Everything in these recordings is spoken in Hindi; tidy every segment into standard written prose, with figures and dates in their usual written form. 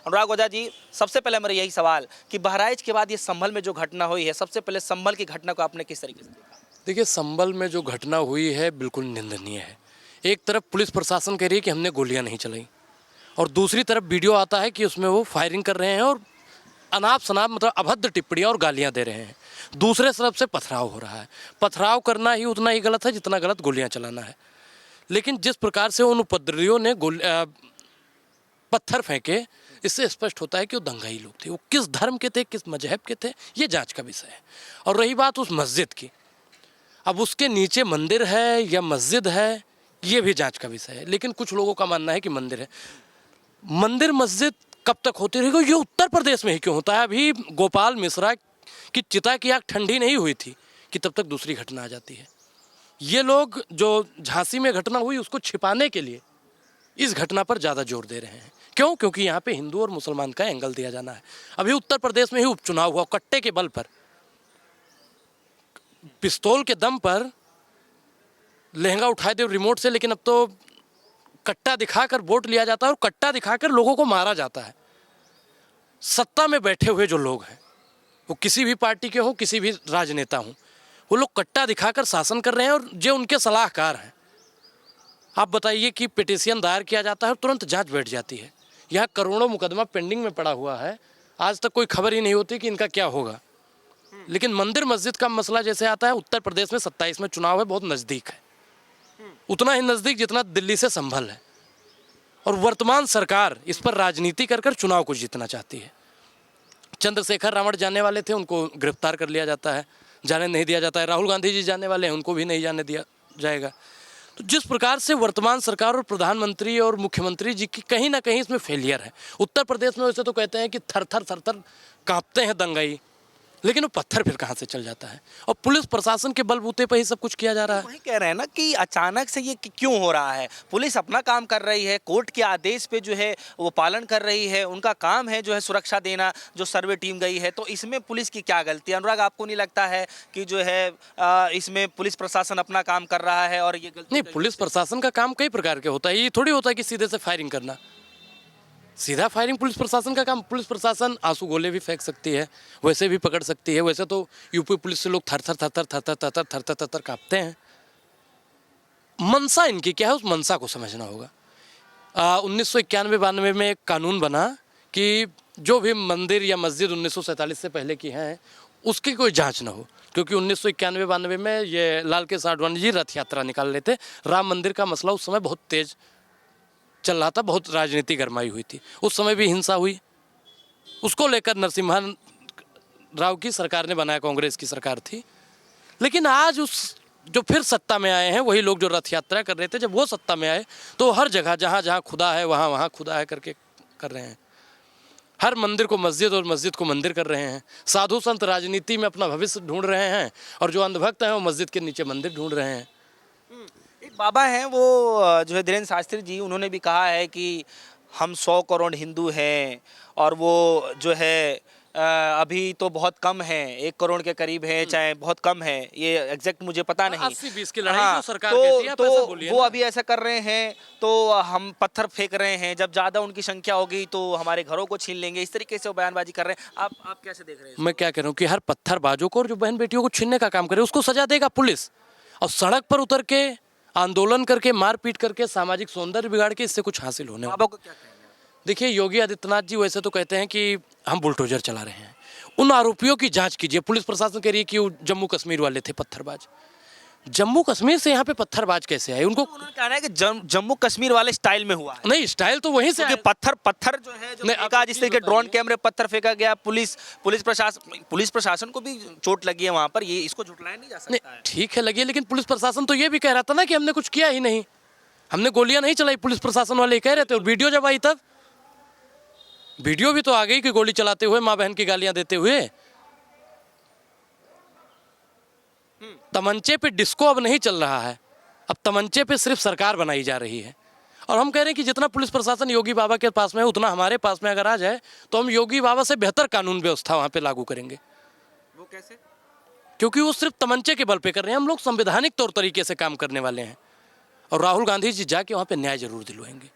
अनुराग ओझा जी, सबसे पहले मेरा यही सवाल कि बहराइच के बाद ये संभल में जो घटना हुई है, सबसे पहले संभल की घटना को आपने किस तरीके से देखा? देखिए, संभल में जो घटना हुई है बिल्कुल निंदनीय है। एक तरफ पुलिस प्रशासन कह रही है कि हमने गोलियां नहीं चलाई, और दूसरी तरफ वीडियो आता है कि उसमें वो फायरिंग कर रहे हैं और अनाप शनाप मतलब अभद्र टिप्पणियाँ और गालियां दे रहे हैं। दूसरे तरफ से पथराव हो रहा है। पथराव करना ही उतना ही गलत है जितना गलत गोलियां चलाना है। लेकिन जिस प्रकार से उन उपद्रवियों ने पत्थर फेंके, इससे स्पष्ट होता है कि वो दंगाई लोग थे। वो किस धर्म के थे, किस मजहब के थे, ये जांच का विषय है। और रही बात उस मस्जिद की, अब उसके नीचे मंदिर है या मस्जिद है, ये भी जांच का विषय है। लेकिन कुछ लोगों का मानना है कि मंदिर है। मंदिर मस्जिद कब तक होती रहेगी? ये उत्तर प्रदेश में ही क्यों होता है? अभी गोपाल मिश्रा की चिता की आग ठंडी नहीं हुई थी कि तब तक दूसरी घटना आ जाती है। ये लोग जो झांसी में घटना हुई उसको छिपाने के लिए इस घटना पर ज़्यादा जोर दे रहे हैं। क्यों? क्योंकि यहाँ पे हिंदू और मुसलमान का एंगल दिया जाना है। अभी उत्तर प्रदेश में ही उपचुनाव हुआ, कट्टे के बल पर, पिस्तौल के दम पर लहंगा उठाए थे रिमोट से, लेकिन अब तो कट्टा दिखाकर वोट लिया जाता है और कट्टा दिखाकर लोगों को मारा जाता है। सत्ता में बैठे हुए जो लोग हैं, वो किसी भी पार्टी के हों, किसी भी राजनेता हों, वो लोग कट्टा दिखाकर शासन कर रहे हैं और जो उनके सलाहकार हैं। आप बताइए कि पिटीशन दायर किया जाता है, तुरंत जांच बैठ जाती है। यहाँ करोड़ों मुकदमा पेंडिंग में पड़ा हुआ है, आज तक कोई खबर ही नहीं होती कि इनका क्या होगा। लेकिन मंदिर मस्जिद का मसला जैसे आता है, उत्तर प्रदेश में 27 में चुनाव है, बहुत नज़दीक है, उतना ही नज़दीक जितना दिल्ली से संभल है। और वर्तमान सरकार इस पर राजनीति कर कर चुनाव को जीतना चाहती है। चंद्रशेखर रावण जाने वाले थे, उनको गिरफ्तार कर लिया जाता है, जाने नहीं दिया जाता है। राहुल गांधी जी जाने वाले हैं, उनको भी नहीं जाने दिया जाएगा। तो जिस प्रकार से वर्तमान सरकार और प्रधानमंत्री और मुख्यमंत्री जी की कहीं ना कहीं इसमें फेलियर है। उत्तर प्रदेश में वैसे तो कहते हैं कि थर थर कांपते हैं दंगाई, लेकिन वो पत्थर फिर कहाँ से चल जाता है? और पुलिस प्रशासन के बलबूते पर ही सब कुछ किया जा रहा है। वही कह रहे हैं ना कि अचानक से ये क्यों हो रहा है। पुलिस अपना काम कर रही है, कोर्ट के आदेश पे जो है वो पालन कर रही है, उनका काम है जो है सुरक्षा देना, जो सर्वे टीम गई है, तो इसमें पुलिस की क्या गलती है? अनुराग, आपको नहीं लगता है कि जो है इसमें पुलिस प्रशासन अपना काम कर रहा है और ये गलती? नहीं, पुलिस प्रशासन का काम कई प्रकार के होता है। ये थोड़ी होता है कि सीधे से फायरिंग करना। सीधा फायरिंग पुलिस प्रशासन का काम। पुलिस प्रशासन आंसू गोले भी फेंक सकती है, वैसे भी पकड़ सकती है। वैसे तो यूपी पुलिस से लोग थर थर कांपते हैं। मनसा इनकी क्या है, उस मनसा को समझना होगा। 1991-92 में एक कानून बना कि जो भी मंदिर या मस्जिद 1947 से पहले की हैं उसकी कोई जांच ना हो, क्योंकि 1991-92 में ये लाल कृष्ण आडवाणी जी रथ यात्रा निकाल लेते। राम मंदिर का मसला उस समय बहुत तेज चल रहा था, बहुत राजनीति गरमाई हुई थी। उस समय भी हिंसा हुई, उसको लेकर नरसिम्हा राव की सरकार ने बनाया, कांग्रेस की सरकार थी। लेकिन आज उस जो फिर सत्ता में आए हैं वही लोग जो रथ यात्रा कर रहे थे, जब वो सत्ता में आए तो हर जगह जहाँ जहाँ खुदा है वहाँ वहाँ खुदा है करके कर रहे हैं। हर मंदिर को मस्जिद और मस्जिद को मंदिर कर रहे हैं। साधु संत राजनीति में अपना भविष्य ढूंढ रहे हैं और जो अंधभक्त हैं वो मस्जिद के नीचे मंदिर ढूंढ रहे हैं। एक बाबा हैं वो जो है धीरेन्द्र शास्त्री जी, उन्होंने भी कहा है कि हम 100 करोड़ हिंदू हैं और वो जो है अभी तो बहुत कम है, 1 करोड़ के करीब है, चाहे बहुत कम है, ये एग्जैक्ट मुझे पता नहीं। 80-20 की लड़ाई हाँ, जो सरकार कहती है, आप ऐसा बोलिए वो ना। अभी ऐसा कर रहे हैं तो हम पत्थर फेंक रहे हैं, जब ज़्यादा उनकी संख्या होगी तो हमारे घरों को छीन लेंगे, इस तरीके से वो बयानबाजी कर रहे हैं। आप कैसे देख रहे हैं? मैं क्या कह रहा हूँ कि हर पत्थरबाजों को और जो बहन बेटियों को छीनने का काम करे उसको सजा देगा पुलिस, और सड़क पर उतर के आंदोलन करके मारपीट करके सामाजिक सौंदर्य बिगाड़ के इससे कुछ हासिल होने वाला? बाबा को क्या कहेंगे? देखिए, योगी आदित्यनाथ जी वैसे तो कहते हैं कि हम बुलडोजर चला रहे हैं। उन आरोपियों की जांच कीजिए। पुलिस प्रशासन कह रही है कि वो जम्मू कश्मीर वाले थे पत्थरबाज। जम्मू कश्मीर से यहाँ पे पत्थरबाज कैसे आए? उनको उन्होंने कहा है कि जम्मू कश्मीर वाले स्टाइल में हुआ है। नहीं, स्टाइल तो वहीं से क्योंकि पत्थर जो है जो नहीं, फेंका, आप जिस चीज़ तरीके बताइए। ड्रोन कैमरे पत्थर फेंका गया, पुलिस प्रशासन को भी चोट लगी है वहां पर, ये इसको झुटलाया नहीं जा सकता नहीं, है। ठीक है लगी, लेकिन पुलिस प्रशासन तो ये भी कह रहा था ना कि हमने कुछ किया ही नहीं, हमने गोलियां नहीं चलाई। पुलिस प्रशासन वाले कह रहे थे। और वीडियो जब आई तब वीडियो भी तो आ गई कि गोली चलाते हुए, माँ बहन की गालियां देते हुए। तमंचे पे डिस्को अब नहीं चल रहा है, अब तमंचे पे सिर्फ सरकार बनाई जा रही है। और हम कह रहे हैं कि जितना पुलिस प्रशासन योगी बाबा के पास में है उतना हमारे पास में अगर आ जाए तो हम योगी बाबा से बेहतर कानून व्यवस्था वहां पे लागू करेंगे। वो कैसे? क्योंकि वो सिर्फ तमंचे के बल पे कर रहे हैं, हम लोग संवैधानिक तौर तरीके से काम करने वाले हैं। और राहुल गांधी जी जाके वहां पे न्याय जरूर दिलवाएंगे।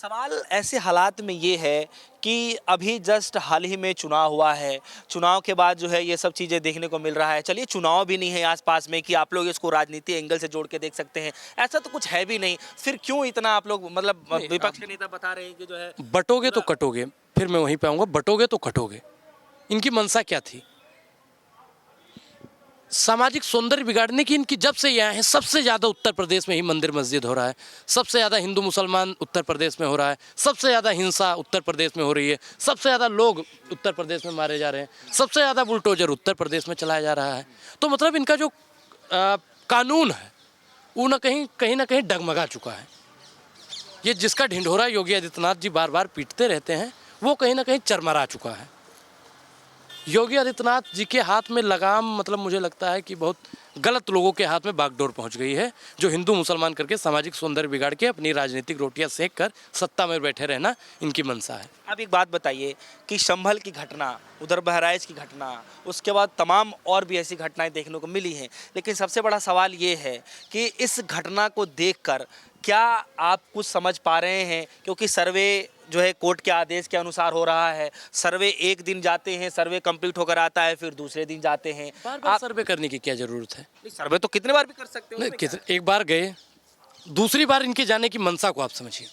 सवाल ऐसे हालात में ये है कि अभी जस्ट हाल ही में चुनाव हुआ है। चुनाव के बाद जो है ये सब चीज़ें देखने को मिल रहा है। चलिए चुनाव भी नहीं है आसपास में कि आप लोग इसको राजनीति एंगल से जोड़ के देख सकते हैं, ऐसा तो कुछ है भी नहीं। फिर क्यों इतना आप लोग मतलब नहीं, विपक्ष के नेता बता रहे हैं कि जो है बटोगे तो कटोगे, फिर मैं वहीं पे आऊँगा, बटोगे तो कटोगे। इनकी मंशा क्या थी? सामाजिक सौंदर्य बिगाड़ने की इनकी जब से ये आए हैं, सबसे ज़्यादा उत्तर प्रदेश में ही मंदिर मस्जिद हो रहा है, सबसे ज़्यादा हिंदू मुसलमान उत्तर प्रदेश में हो रहा है, सबसे ज़्यादा हिंसा उत्तर प्रदेश में हो रही है, सबसे ज़्यादा लोग उत्तर प्रदेश में मारे जा रहे हैं, सबसे ज़्यादा बुलडोजर उत्तर प्रदेश में चलाया जा रहा है। तो मतलब इनका जो कानून है वो कहीं ना कहीं डगमगा चुका है। ये जिसका ढिंढोरा योगी आदित्यनाथ जी बार बार पीटते रहते हैं वो कहीं ना कहीं चरमरा चुका है। योगी आदित्यनाथ जी के हाथ में लगाम मतलब मुझे लगता है कि बहुत गलत लोगों के हाथ में बागडोर पहुंच गई है, जो हिंदू मुसलमान करके सामाजिक सौंदर्य बिगाड़ के अपनी राजनीतिक रोटियां सेक कर सत्ता में बैठे रहना इनकी मंशा है। आप एक बात बताइए कि संभल की घटना, उधर बहराइच की घटना, उसके बाद तमाम और भी ऐसी घटनाएं देखने को मिली हैं, लेकिन सबसे बड़ा सवाल ये है कि इस घटना को देखकर क्या आप कुछ समझ पा रहे हैं? क्योंकि सर्वे जो है कोर्ट के आदेश के अनुसार हो रहा है। सर्वे एक दिन जाते हैं, सर्वे कंप्लीट होकर आता है, फिर दूसरे दिन जाते हैं। बार बार सर्वे करने की क्या जरूरत है? सर्वे तो कितने बार भी कर सकते हो। नहीं, एक बार गए, दूसरी बार इनके जाने की मंशा को आप समझिए।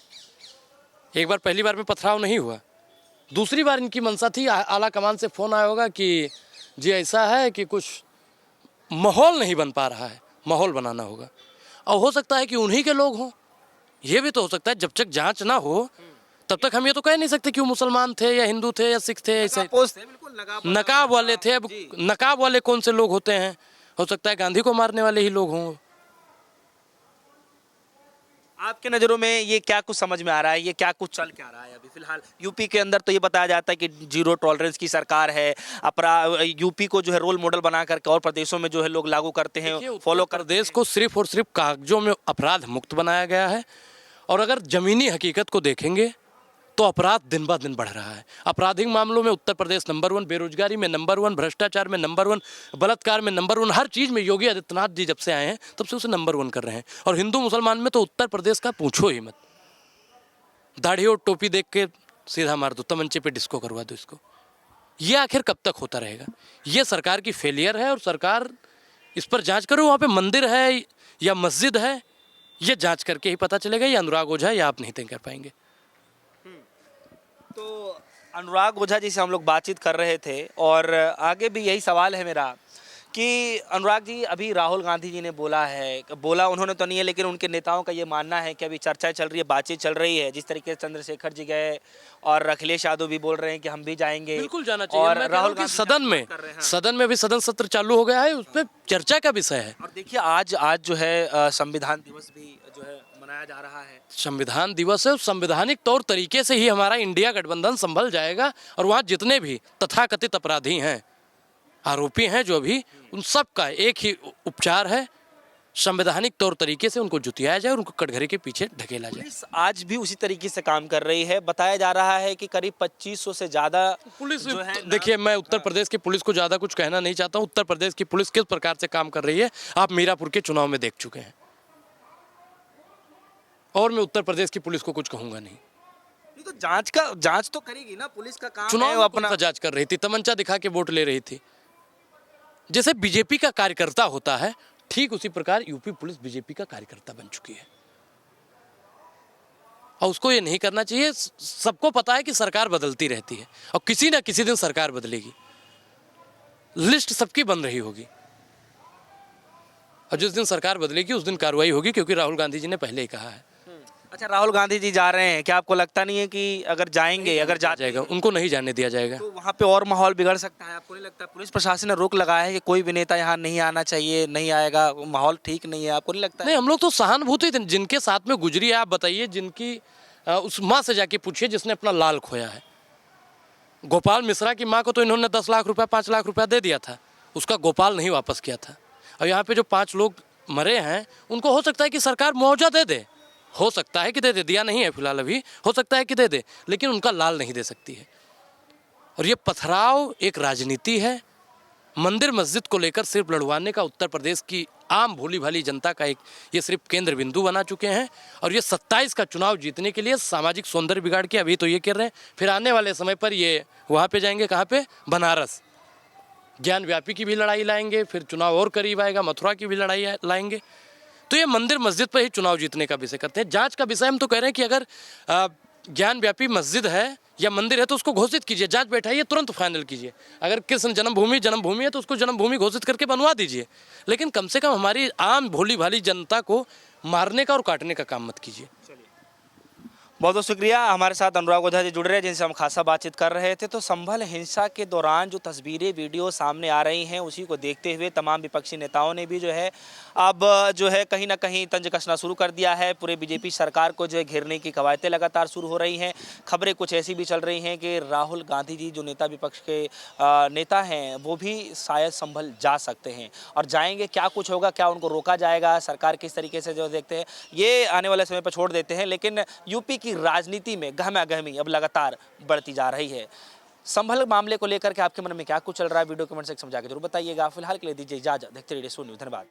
एक बार पहली बार में पथराव नहीं हुआ, दूसरी बार इनकी मंशा थी। आला कमान से फोन आया होगा कि जी ऐसा है कि कुछ माहौल नहीं बन पा रहा है, माहौल बनाना होगा। और हो सकता है कि उन्हीं के लोग हों, ये भी तो हो सकता है। जब तक जांच ना हो तब तक हम ये तो कह नहीं सकते कि वो मुसलमान थे या हिंदू थे या सिख थे। ऐसे नकाब वाले थे। अब नकाब वाले कौन से लोग होते हैं? हो सकता है गांधी को मारने वाले ही लोग हों। आपके नज़रों में ये क्या कुछ समझ में आ रहा है? ये क्या कुछ चल क्या रहा है अभी फिलहाल यूपी के अंदर? तो ये बताया जाता है कि जीरो टॉलरेंस की सरकार है। यूपी को जो है रोल मॉडल बना करके और प्रदेशों में जो है लोग लागू करते हैं, फॉलो कर प्रदेश को सिर्फ और सिर्फ कागजों में अपराध मुक्त बनाया गया है। और अगर जमीनी हकीकत को देखेंगे तो अपराध दिन ब दिन बढ़ रहा है। आपराधिक मामलों में उत्तर प्रदेश नंबर 1, बेरोजगारी में नंबर 1, भ्रष्टाचार में नंबर 1, बलात्कार में नंबर 1, हर चीज़ में योगी आदित्यनाथ जी जब से आए हैं तब से उसे नंबर 1 कर रहे हैं। और हिंदू मुसलमान में तो उत्तर प्रदेश का पूछो ही मत। दाढ़ी और टोपी देख के सीधा मार दो, तमंचे पे डिस्को करवा दो इसको। ये आखिर कब तक होता रहेगा? ये सरकार की फेलियर है और सरकार इस पर जाँच करो। वहाँ पर मंदिर है या मस्जिद है, ये जाँच करके ही पता चलेगा। ये अनुराग ओझा या आप नहीं तय कर पाएंगे। तो अनुराग ओझा जी से हम लोग बातचीत कर रहे थे और आगे भी यही सवाल है मेरा कि अनुराग जी, अभी राहुल गांधी जी ने बोला है, बोला उन्होंने तो नहीं है लेकिन उनके नेताओं का ये मानना है कि अभी चर्चा चल रही है, बातचीत चल रही है। जिस तरीके से चंद्रशेखर जी गए और अखिलेश यादव भी बोल रहे हैं कि हम भी जाएंगे। बिल्कुल जाना चाहिए। और मैं राहुल गांधी गांधी सदन में भी सदन सत्र चालू हो गया है, उस पर चर्चा का विषय है। और देखिए आज जो है संविधान दिवस भी जो है मनाया जा रहा है। संविधान दिवस है, संवैधानिक तौर तरीके से ही हमारा इंडिया गठबंधन संभल जाएगा। और वहाँ जितने भी तथाकथित अपराधी हैं, आरोपी हैं जो भी, उन सब का एक ही उपचार है, संवैधानिक तौर तरीके से उनको जुतियाया जाए और उनको कटघरे के पीछे ढकेला जाए। पुलिस आज भी उसी तरीके से काम कर रही है। बताया जा रहा है कि करीब 2500 से ज़्यादा पुलिस जो है। देखिए, मैं उत्तर प्रदेश की पुलिस को ज़्यादा कुछ कहना नहीं चाहता हूँ। उत्तर प्रदेश की पुलिस किस प्रकार से काम कर रही है आप मीरापुर के चुनाव में देख चुके हैं। और मैं उत्तर प्रदेश की पुलिस को कुछ कहूँगा नहीं। तो जांच तो करेगी ना, पुलिस का काम है। चुनाव वो अपना जांच कर रही थी, तमंचा दिखा के वोट ले रही थी। जैसे बीजेपी का कार्यकर्ता होता है, ठीक उसी प्रकार यूपी पुलिस बीजेपी का कार्यकर्ता बन चुकी है। और उसको ये नहीं करना चाहिए। सबको पता है कि सरकार बदलती रहती है और किसी ना किसी दिन सरकार बदलेगी, लिस्ट सबकी बन रही होगी। और जिस दिन सरकार बदलेगी उस दिन कार्रवाई होगी, क्योंकि राहुल गांधी जी ने पहले ही कहा है। अच्छा, राहुल गांधी जी जा रहे हैं, क्या आपको लगता नहीं है कि अगर जाएंगे, अगर जाएगा, उनको नहीं जाने दिया जाएगा तो वहाँ पे और माहौल बिगड़ सकता है? आपको नहीं लगता? पुलिस प्रशासन ने रोक लगाया है कि कोई भी नेता यहाँ नहीं आना चाहिए, नहीं आएगा, माहौल ठीक नहीं है, आपको नहीं लगता? नहीं, हम लोग तो सहानुभूति जिनके साथ में गुजरी है। आप बताइए, जिनकी उस माँ से जाके पूछिए जिसने अपना लाल खोया है। गोपाल मिश्रा की माँ को तो इन्होंने 10 लाख रुपया 5 लाख रुपया दे दिया था, उसका गोपाल नहीं वापस किया था। और यहाँ पे जो 5 लोग मरे हैं उनको हो सकता है कि सरकार मुआवजा दे दे, हो सकता है कि दे दे, दिया नहीं है फिलहाल अभी, हो सकता है कि दे दे, लेकिन उनका लाल नहीं दे सकती है। और ये पथराव एक राजनीति है मंदिर मस्जिद को लेकर सिर्फ लड़वाने का उत्तर प्रदेश की आम भोली भाली जनता का एक ये सिर्फ केंद्र बिंदु बना चुके हैं। और ये 27 का चुनाव जीतने के लिए सामाजिक सौंदर्य बिगाड़ के अभी तो ये कह रहे हैं, फिर आने वाले समय पर ये वहाँ पे जाएंगे, कहाँ पे, बनारस, ज्ञान व्यापी की भी लड़ाई लाएंगे, फिर चुनाव और करीब आएगा, मथुरा की भी लड़ाई लाएंगे। तो ये मंदिर मस्जिद पर ही चुनाव जीतने का विषय करते हैं। जांच का विषय हम तो कह रहे हैं कि अगर ज्ञान व्यापी मस्जिद है या मंदिर है तो उसको घोषित कीजिए, जांच बैठाइए, तुरंत फाइनल कीजिए। अगर कृष्ण जन्मभूमि है तो उसको जन्मभूमि घोषित करके बनवा दीजिए, लेकिन कम से कम हमारी आम भोली भाली जनता को मारने का और काटने का काम मत कीजिए। बहुत बहुत शुक्रिया। हमारे साथ अनुराग ओझा जी जुड़ रहे हैं, जिनसे हम खासा बातचीत कर रहे थे। तो संभल हिंसा के दौरान जो तस्वीरें वीडियो सामने आ रही हैं, उसी को देखते हुए तमाम विपक्षी नेताओं ने भी जो है अब जो है कहीं ना कहीं तंज कसना शुरू कर दिया है। पूरे बीजेपी सरकार को जो है घेरने की कवायतें लगातार शुरू हो रही हैं। खबरें कुछ ऐसी भी चल रही हैं कि राहुल गांधी जी जो नेता विपक्ष के नेता हैं, वो भी शायद संभल जा सकते हैं। और जाएंगे, क्या कुछ होगा, क्या उनको रोका जाएगा, सरकार किस तरीके से जो देखते हैं, ये आने वाले समय पर छोड़ देते हैं। लेकिन यूपी की राजनीति में गहमा-गहमी अब लगातार बढ़ती जा रही है। संभल मामले को लेकर के आपके मन में क्या कुछ चल रहा है, वीडियो कमेंट सेक्शन में जाकर जरूर बताइएगा। फिलहाल के लिए दीजिए इजाजत। देखते रहिए सोनी न्यूज़। धन्यवाद।